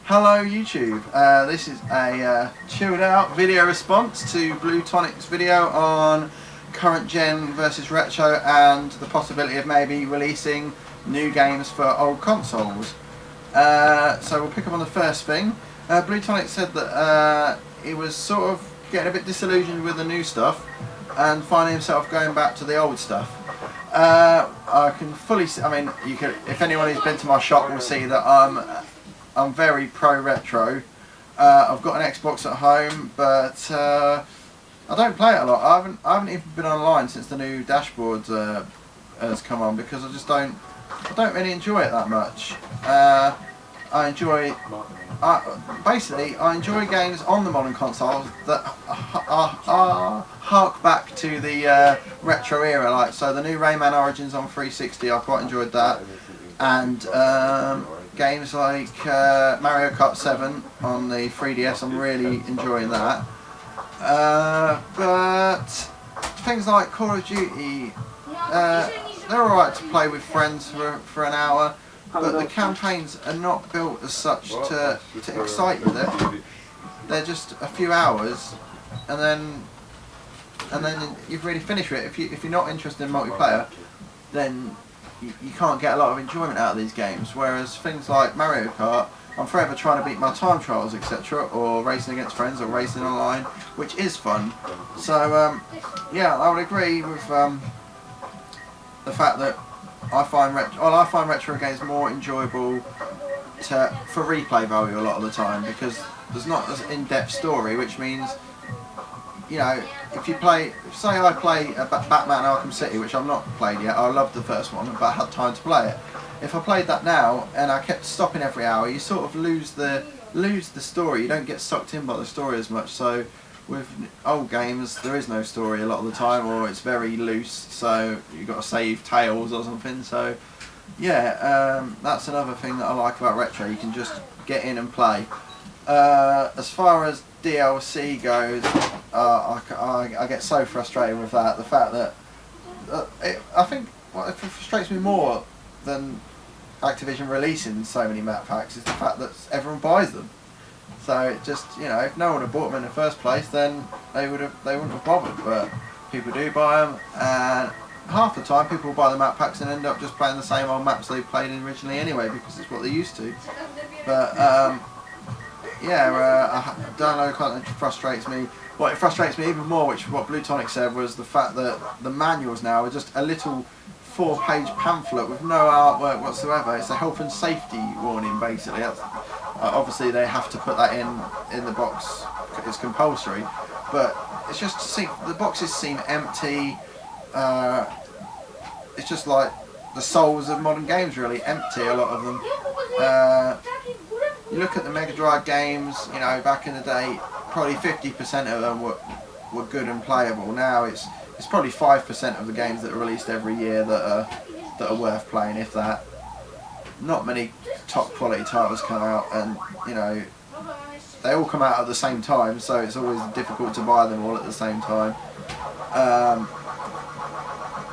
Hello YouTube, this is a chilled out video response to Bluetonic's video on current gen versus retro and the possibility of maybe releasing new games for old consoles. So we'll pick up on the first thing. Blutonic said that he was sort of getting a bit disillusioned with the new stuff and finding himself going back to the old stuff. I can fully see, I mean, you could, if anyone who's been to my shop will see that I'm very pro retro. I've got an Xbox at home, but I don't play it a lot. I haven't even been online since the new dashboard has come on, because I don't really enjoy it that much. I enjoy games on the modern consoles that hark back to the retro era, like so the new Rayman Origins on 360. I quite enjoyed that, and games like Mario Kart 7 on the 3DS. I'm really enjoying that. But things like Call of Duty, they're alright to play with friends for an hour, but the campaigns are not built as such to excite you. They're just a few hours, and then you've really finished with it. If you're not interested in multiplayer, then you can't get a lot of enjoyment out of these games. Whereas things like Mario Kart, I'm forever trying to beat my time trials, etc., or racing against friends, or racing online, which is fun. So yeah, I would agree with the fact that I find retro games more enjoyable for replay value a lot of the time, because there's not an in-depth story, which means, you know, if you play, say I play Batman Arkham City, which I've not played yet. I loved the first one, but I had time to play it. If I played that now and I kept stopping every hour, you sort of lose the story. You don't get sucked in by the story as much. So with old games, there is no story a lot of the time, or it's very loose. So you've got to save tails or something. So yeah, that's another thing that I like about retro. You can just get in and play. As far as DLC goes, I get so frustrated with that. The fact that I think what frustrates me more than Activision releasing so many map packs is the fact that everyone buys them. So it just, you know, if no one had bought them in the first place, then they wouldn't have bothered. But people do buy them, and half the time people buy the map packs and end up just playing the same old maps they played originally anyway, because it's what they're used to. But yeah, I don't know, it kind of frustrates me. What frustrates me even more, which is what Bluetonic said, was the fact that the manuals now are just a little 4-page pamphlet with no artwork whatsoever. It's a health and safety warning, basically. Obviously they have to put that in the box, it's compulsory, but it's just, the boxes seem empty. It's just like the souls of modern games, really empty, a lot of them. You look at the Mega Drive games, you know, back in the day, probably 50% of them were good and playable. Now it's probably 5% of the games that are released every year that are worth playing, if that. Not many top quality titles come out, and you know, they all come out at the same time, so it's always difficult to buy them all at the same time.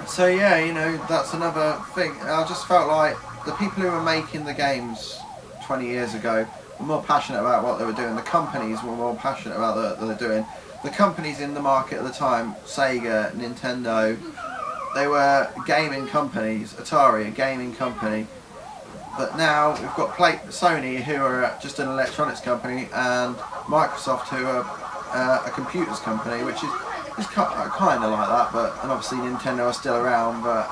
So yeah, you know, that's another thing. I just felt like the people who were making the games 20 years ago were more passionate about what they were doing. The companies were more passionate about what they were doing. The companies in the market at the time, Sega, Nintendo, they were gaming companies. Atari, a gaming company. But now we've got Sony, who are just an electronics company, and Microsoft, who are a computers company, which is kind of like that. But and obviously Nintendo are still around, but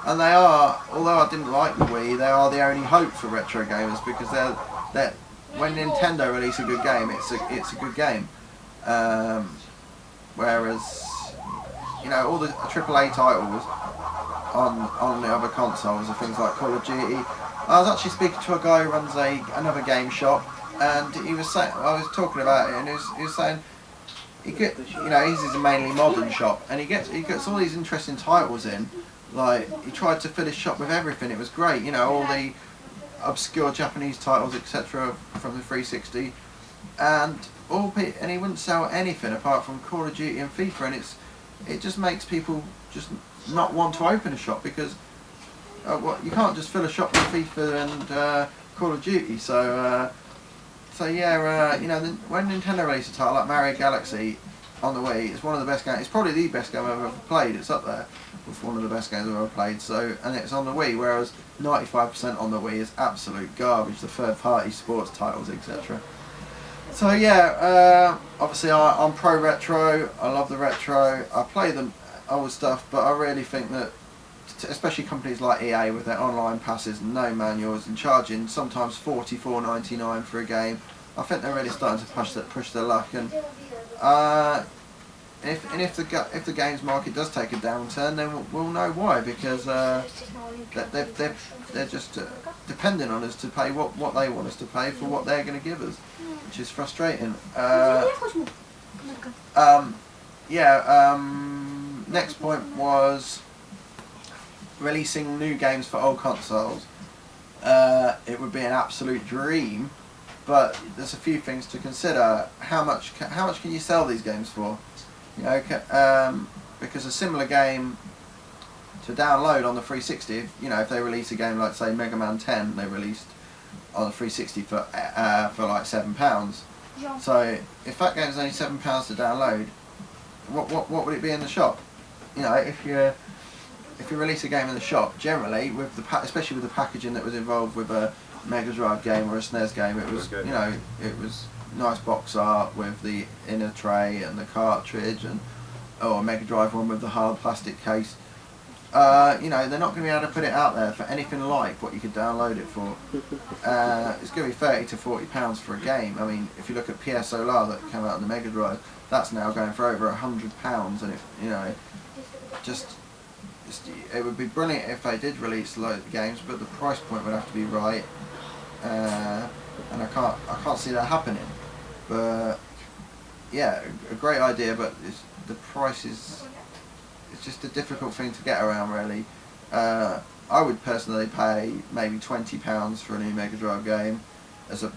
and they are, although I didn't like the Wii, they are the only hope for retro gamers, because they're when Nintendo release a good game, it's a good game. Whereas, you know, all the AAA titles on the other consoles are things like Call of Duty. I was actually speaking to a guy who runs another game shop, and he was saying, I was talking about it, and he was saying, you know, his is a mainly modern shop, and he gets all these interesting titles in. Like, he tried to fill his shop with everything. It was great, you know, all the obscure Japanese titles, etc., from the 360, and he wouldn't sell anything apart from Call of Duty and FIFA, and it just makes people just not want to open a shop, because you can't just fill a shop with FIFA and Call of Duty. So yeah, you know, when Nintendo released a title like Mario Galaxy on the Wii, it's one of the best games. It's probably the best game I've ever played. It's up there with one of the best games I've ever played. So, and it's on the Wii, whereas 95% on the Wii is absolute garbage. The third-party sports titles, etc. So yeah, obviously I'm pro retro. I love the retro. I play the old stuff, but I really think that, especially companies like EA with their online passes and no manuals and charging sometimes $44.99 for a game, I think they're really starting to push their luck. And if the games market does take a downturn, then we'll know why, because they're just depending on us to pay what they want us to pay for what they're going to give us, which is frustrating. Next point was releasing new games for old consoles. It would be an absolute dream, but there's a few things to consider. How much can you sell these games for? You know, because a similar game to download on the 360, you know, if they release a game like, say, Mega Man 10, they released on the 360 for like £7. So if that game's only £7 to download, what would it be in the shop? You know, if you release a game in the shop, generally with especially with the packaging that was involved with a Mega Drive game or a SNES game, it was, you know, it was nice box art with the inner tray and the cartridge, and a Mega Drive one with the hard plastic case. You know, they're not going to be able to put it out there for anything like what you could download it for. It's going to be £30 to £40 for a game. I mean, if you look at PS Solar that came out on the Mega Drive, that's now going for over £100, and you know, it would be brilliant if they did release a load of games, but the price point would have to be right, and I can't see that happening. But yeah, a great idea, but the price is, it's just a difficult thing to get around, really. I would personally pay maybe £20 for a new Mega Drive game,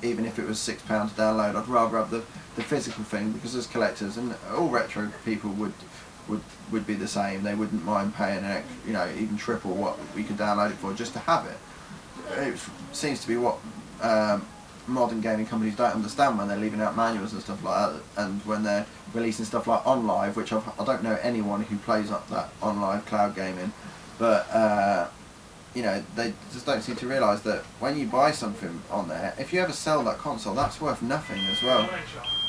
even if it was £6 to download. I'd rather have the physical thing, because as collectors, and all retro people would be the same. They wouldn't mind paying you know, even triple what we could download it for just to have it. It seems to be what modern gaming companies don't understand when they're leaving out manuals and stuff like that, and when they're releasing stuff like OnLive, which I don't know anyone who plays that OnLive cloud gaming, but you know, they just don't seem to realise that when you buy something on there, if you ever sell that console, that's worth nothing as well.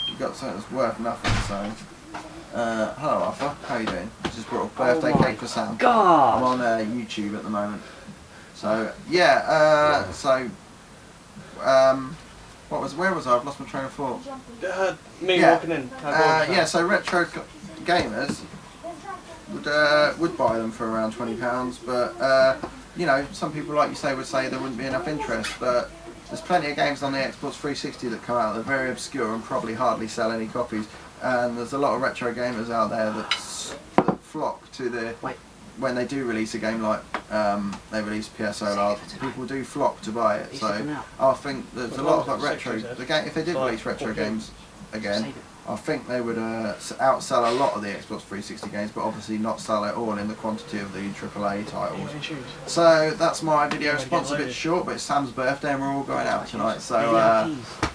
You've got something that's worth nothing. So hello Arthur, how are you doing? I just brought a birthday cake for Sam. God. I'm on YouTube at the moment. So yeah, where was I? I've lost my train of thought. Walking in. Yeah, so retro gamers would buy them for around £20, but you know, some people, like you say, would say there wouldn't be enough interest, but there's plenty of games on the Xbox 360 that come out that are very obscure and probably hardly sell any copies, and there's a lot of retro gamers out there that flock to when they do release a game like they release PS Solar, people do flock to buy it. So I think there's a lot of like retro. If they did release retro games again, I think they would outsell a lot of the Xbox 360 games, but obviously not sell it all in the quantity of the AAA titles. So that's my video response. A bit short, but it's Sam's birthday and we're all going out tonight. So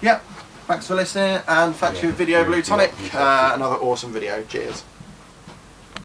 yeah, thanks for listening, and thanks for your video, Bluetonic. Another awesome video. Cheers.